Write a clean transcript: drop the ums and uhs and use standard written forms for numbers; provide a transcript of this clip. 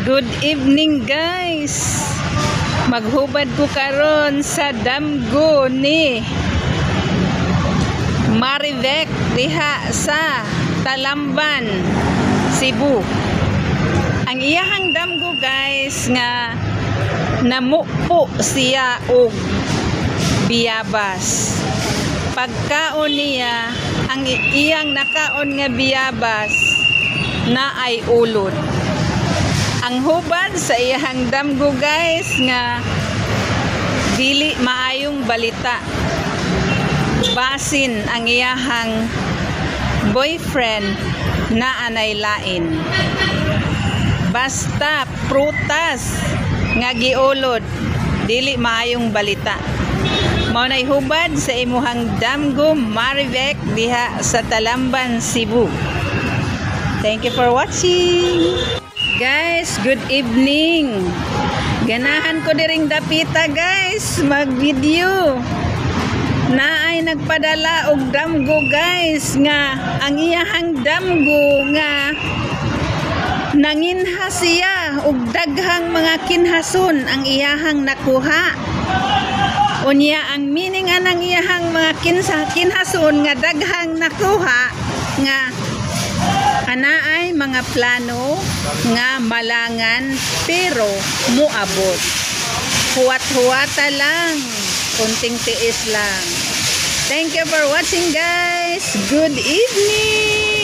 Good evening guys. Maghubad ko karon sa damgo ni Marivec diha sa Talamban, Cebu. Ang iyahang damgo guys nga namupo siya og biyabas. Pagkaon niya, ang iyang nakaon nga biyabas na ay ulod. Ang hubad sa iyang damgo guys nga dili maayong balita. Basin ang iyahang boyfriend na anay lain. Basta prutas nga giulod, dili maayong balita. Mao nay hubad sa imuhang damgo Marivec diha sa Talamban, Cebu. Thank you for watching. Guys, good evening. Ganahan ko diring dapita guys, mag-video. Naay nagpadala og damgo guys nga ang iyahang damgo nga nanginha siya og daghang mga kinhason ang iyahang nakuha. Unya ang meaning anang iyahang mga kinhason nga daghang nakuha nga anaay mga plano nga malangan pero muabot. Huwat-huwata lang, kunting tiis lang. Thank you for watching guys. Good evening.